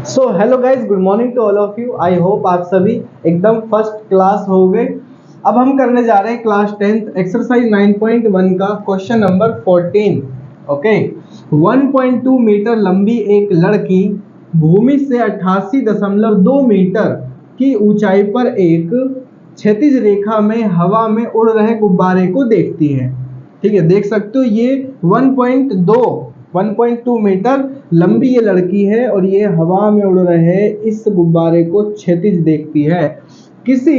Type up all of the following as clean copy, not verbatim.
So hello guys, good morning to all of you. I hope आप सभी एकदम first class हो गए। अब हम करने जा रहे हैं क्लास 10th एक्सरसाइज 9.1 का क्वेश्चन नंबर 14। ओके, 1.2 मीटर लंबी एक लड़की भूमि से 88.2 मीटर की ऊंचाई पर एक क्षैतिज रेखा में हवा में उड़ रहे गुब्बारे को देखती है। ठीक है, देख सकते हो ये 1.2 मीटर लंबी ये लड़की है और ये हवा में उड़ रहे इस गुब्बारे को क्षैतिज देखती है। किसी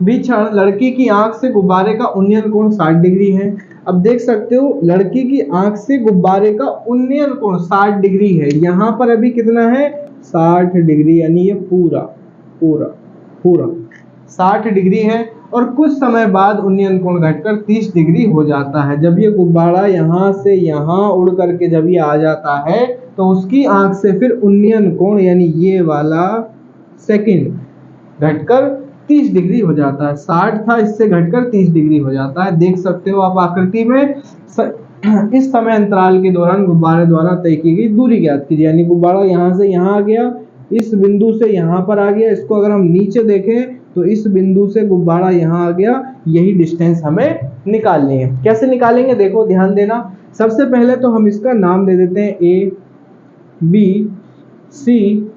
भी क्षण लड़की की आंख से गुब्बारे का उन्नयन कोण 60 डिग्री है। अब देख सकते हो लड़की की आंख से गुब्बारे का उन्नयन कोण 60 डिग्री है। यहाँ पर अभी कितना है? 60 डिग्री, यानी ये पूरा पूरा पूरा 60 डिग्री है। और कुछ समय बाद उन्नयन कोण घटकर 30 डिग्री हो जाता है। जब ये गुब्बारा यहाँ से यहाँ उड़ करके जब ये आ जाता है तो उसकी आंख से फिर उन्नयन कोण यानी ये वाला सेकंड घटकर 30 डिग्री हो जाता है। 60 था, इससे घटकर 30 डिग्री हो जाता है। देख सकते हो आप आकृति में। इस समय अंतराल के दौरान गुब्बारे द्वारा तय की गई दूरी ज्ञात कीजिए। यानी गुब्बारा यहाँ से यहाँ आ गया, इस बिंदु से यहाँ पर आ गया। इसको अगर हम नीचे देखें तो इस बिंदु से गुब्बारा यहाँ आ गया। यही डिस्टेंस हमें निकालनी है। कैसे निकालेंगे देखो, ध्यान देना। सबसे पहले तो हम इसका नाम दे देते हैं ए बी सी।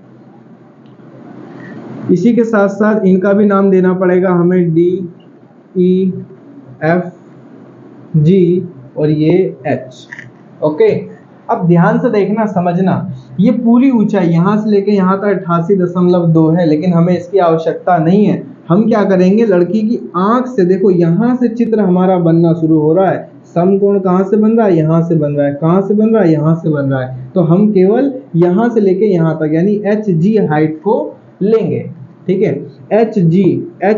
इसी के साथ साथ इनका भी नाम देना पड़ेगा हमें, डी ई एफ जी और ये एच। ओके, अब ध्यान से देखना, समझना। ये पूरी ऊंचाई यहाँ से लेके यहाँ तक 88.2 है, लेकिन हमें इसकी आवश्यकता नहीं है। हम क्या करेंगे, लड़की की आंख से देखो, यहाँ से चित्र हमारा बनना शुरू हो रहा है। समकोण कहाँ से बन रहा है? यहाँ से बन रहा है। कहाँ से बन रहा है? यहाँ से बन रहा है। तो हम केवल यहाँ से लेके यहाँ तक यानी एच जी हाइट को लेंगे। ठीक है, एच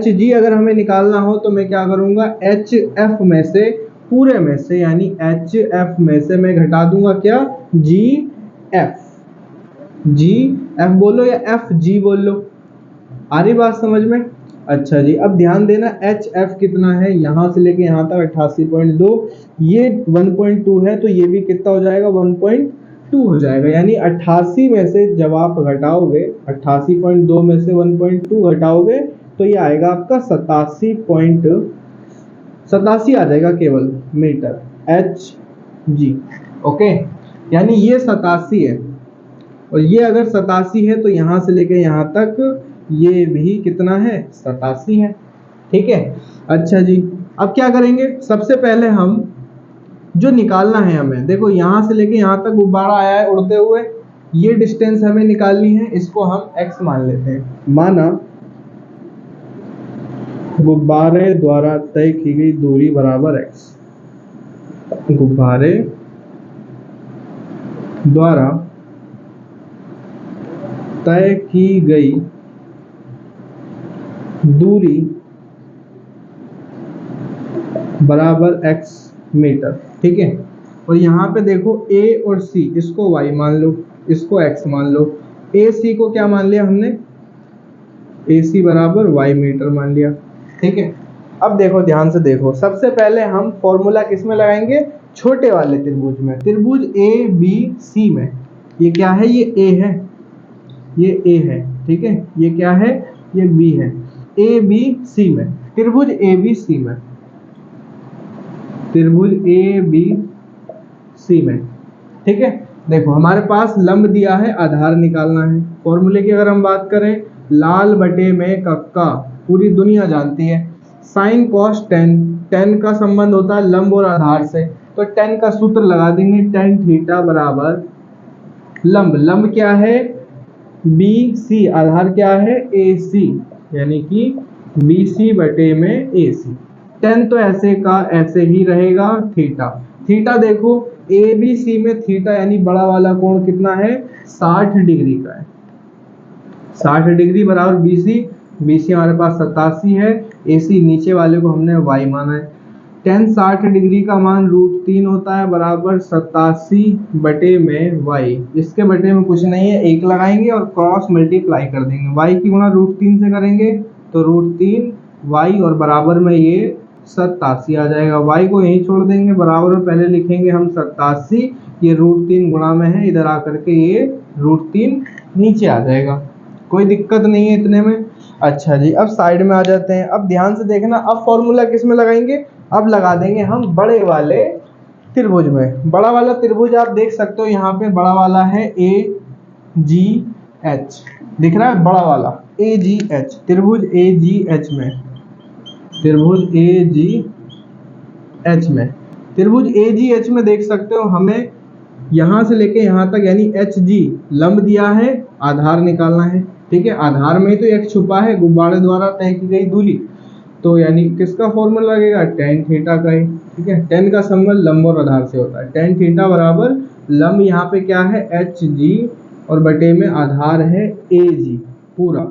जी अगर हमें निकालना हो तो मैं क्या करूँगा, एच एफ में से, पूरे में से यानी एच एफ में से मैं घटा दूंगा क्या, जी एफ बोलो या एफ जी बोल लो। आ रही बात समझ में? अच्छा जी, अब ध्यान देना, एच एफ कितना है? यहाँ से लेके यहाँ तक 88.2, ये 1.2 है तो ये भी कितना हो जाएगा, 1.2 हो जाएगा। यानी 88 में से जब आप घटाओगे, 88.2 में से 1.2 घटाओगे तो ये आएगा आपका 87 आ जाएगा केवल मीटर, एच जी। ओके, यानी ये 87 है और ये अगर 87 है तो यहाँ से लेके यहाँ तक ये भी कितना है, 87 है। ठीक है, अच्छा जी, अब क्या करेंगे, सबसे पहले हम जो निकालना है हमें, देखो यहाँ से लेके यहाँ तक गुब्बारा आया है उड़ते हुए, ये डिस्टेंस हमें निकालनी है। इसको हम x मान लेते हैं। माना गुब्बारे द्वारा तय की गई दूरी बराबर x। गुब्बारे द्वारा तय की गई दूरी बराबर x मीटर। ठीक है, और यहाँ पे देखो a और c, इसको y मान लो, इसको x मान लो। a c को क्या मान लिया हमने, ac बराबर y मीटर मान लिया। ठीक है, अब देखो ध्यान से देखो, सबसे पहले हम फॉर्मूला किस में लगाएंगे, छोटे वाले त्रिभुज में, त्रिभुज ए बी सी में। ये क्या है, ये a है, ये a है। ठीक है, ये क्या है, ये b है। ए बी सी में, त्रिभुज ए बी सी में, त्रिभुज ए बी सी में। ठीक है, देखो हमारे पास लंब दिया है, आधार निकालना है। फॉर्मूले की अगर हम बात करें, लाल बटे में कक्का, पूरी दुनिया जानती है, साइन कॉस टेन, टेन का संबंध होता है लंब और आधार से, तो टेन का सूत्र लगा देंगे, टेन थीटा बराबर लंब, लंब क्या है, बी सी, आधार क्या है, ए सी, यानी कि बी सी बटे में ए सी। टेन तो ऐसे का ऐसे ही रहेगा, थीटा, थीटा देखो ए बी सी में थीटा यानी बड़ा वाला कोण कितना है, 60 डिग्री का है। 60 डिग्री बराबर बी सी हमारे पास 87 है, ए सी नीचे वाले को हमने y माना है। टेन 60 डिग्री का मान √3 होता है, बराबर 87 बटे में y। इसके बटे में कुछ नहीं है, एक लगाएंगे और क्रॉस मल्टीप्लाई कर देंगे, y की गुणा √3 से करेंगे तो √3 y और बराबर में ये 87 आ जाएगा। y को यहीं छोड़ देंगे, बराबर में पहले लिखेंगे हम 87, ये √3 गुणा में है, इधर आकर के ये √3 नीचे आ जाएगा, कोई दिक्कत नहीं है इतने में। अच्छा जी, अब साइड में आ जाते हैं। अब ध्यान से देखना, अब फॉर्मूला किस में लगाएंगे, अब लगा देंगे हम बड़े वाले त्रिभुज में। बड़ा वाला त्रिभुज आप देख सकते हो यहाँ पे बड़ा वाला है AGH, दिख रहा है बड़ा वाला AGH, त्रिभुज AGH में, त्रिभुज AGH में, त्रिभुज AGH में देख सकते हो हमें यहां से लेके यहां तक यानी HG लंब दिया है, आधार निकालना है। ठीक है, आधार में ही तो x छुपा है, गुब्बारे द्वारा तय की गई दूरी, तो यानी किसका फॉर्मूला लगेगा, tan थीटा का ही। ठीक है, tan का संबंध लंब और आधार से होता है। tan थीटा बराबर लंब यहाँ पे क्या है HG और बटे में आधार है AG, पूरा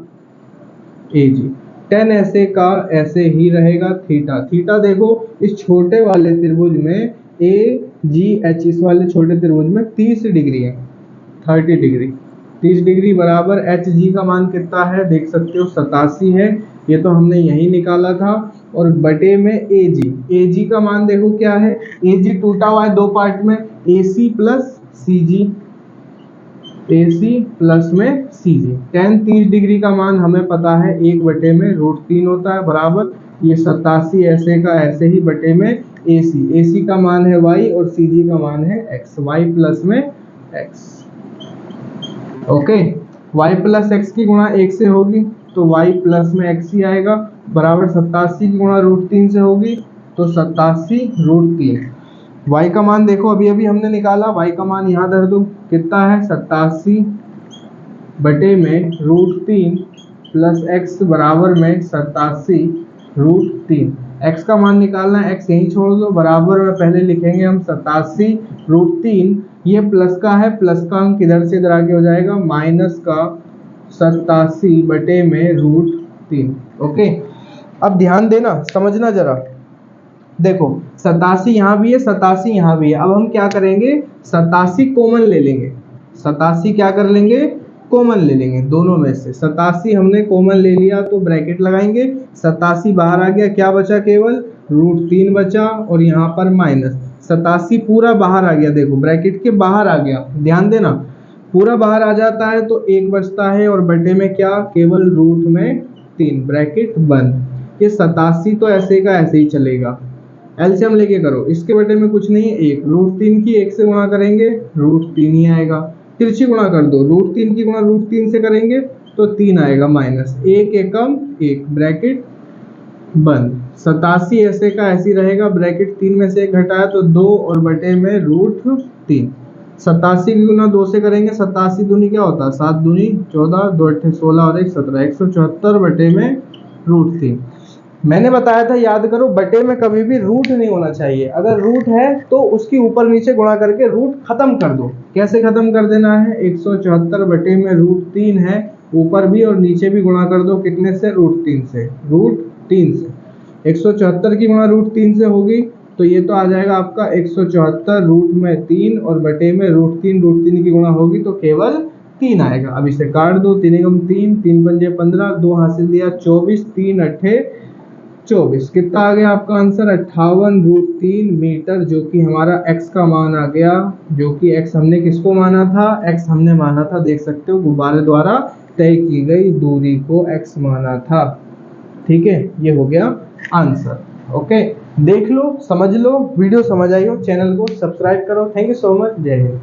AG। tan ऐसे का ऐसे ही रहेगा, थीटा, थीटा देखो इस छोटे वाले त्रिभुज में AGH, इस वाले छोटे त्रिभुज में 30 डिग्री है, 30 डिग्री, 30 डिग्री बराबर HG का मान कितना है देख सकते हो 87 है, ये तो हमने यही निकाला था। और बटे में AG का मान देखो क्या है, AG टूटा हुआ है दो पार्ट में, AC plus CG, AC plus में CG। tan 30 डिग्री का मान हमें पता है 1/√3 होता है, बराबर ये 87 ऐसे का ऐसे ही बटे में AC का मान है y और CG का मान है x, y प्लस में x। Okay, y plus x की गुणा 1 से होगी तो y प्लस में x ही आएगा, बराबर 87 की गुणा √3 से होगी तो 87√3। y का मान देखो अभी अभी हमने निकाला, y का मान यहाँ धर दो, कितना है 87 बटे में √3 प्लस x बराबर में 87√3। x का मान निकालना है, x यहीं छोड़ दो, बराबर में पहले लिखेंगे हम 87√3, ये प्लस का है, प्लस का अंक इधर से इधर आगे हो जाएगा माइनस का 87 बटे में √3। ओके, अब ध्यान देना, समझना जरा, देखो 87 यहाँ भी है, 87 यहाँ भी है। अब हम क्या करेंगे, 87 कॉमन ले लेंगे, 87 क्या कर लेंगे, कॉमन ले लेंगे दोनों में से। 87 हमने कॉमन ले लिया तो ब्रैकेट लगाएंगे, 87 बाहर आ गया, क्या बचा, केवल √3 बचा और यहाँ पर माइनस 87 पूरा बाहर आ गया, देखो ब्रैकेट के बाहर आ गया, ध्यान देना पूरा बाहर आ जाता है तो 1 बचता है और बटे में क्या, केवल √3, ब्रैकेट बंद। ये 87 तो ऐसे का ऐसे ही चलेगा, एलसीएम लेके करो, इसके बटे में कुछ नहीं है 1, √3 की 1 से गुणा करेंगे √3 ही आएगा, तिरछी गुणा कर दो, √3 की गुणा √3 से करेंगे तो 3 आएगा, माइनस 1 एकम 1, ब्रैकेट बंद। 87 ऐसे का ऐसे ही रहेगा, ब्रैकेट 3 में से 1 घटाया तो 2 और बटे में √3। 87 की गुना 2 से करेंगे, 87 दूनी क्या होता है, 7 दूनी 14, 2 8 16 और 1 17, 174 बटे में √3। मैंने बताया था, याद करो, बटे में कभी भी रूट नहीं होना चाहिए, अगर रूट है तो उसकी ऊपर नीचे गुणा करके रूट खत्म कर दो। कैसे खत्म कर देना है, 174 बटे में √3 है, ऊपर भी और नीचे भी गुणा कर दो, कितने से, √3 से, √3 से। 174 की गुणा √3 से होगी तो ये तो आ जाएगा आपका 174 रूट में 3 और बटे में √3 की गुणा होगी तो केवल 3 आएगा। अब इसे काट दो, 3 एकम 3, 3 पंजे 15, 2 हासिल दिया 24, 3 अट्ठे 24, कितना आ गया आपका आंसर, 58√3 मीटर, जो कि हमारा x का मान आ गया, जो कि x हमने किसको माना था, x हमने माना था, देख सकते हो गुब्बारे द्वारा तय की गई दूरी को x माना था। ठीक है, ये हो गया आंसर। ओके, देख लो, समझ लो, वीडियो समझ आई हो, चैनल को सब्सक्राइब करो। थैंक यू सो मच, जय हिंद।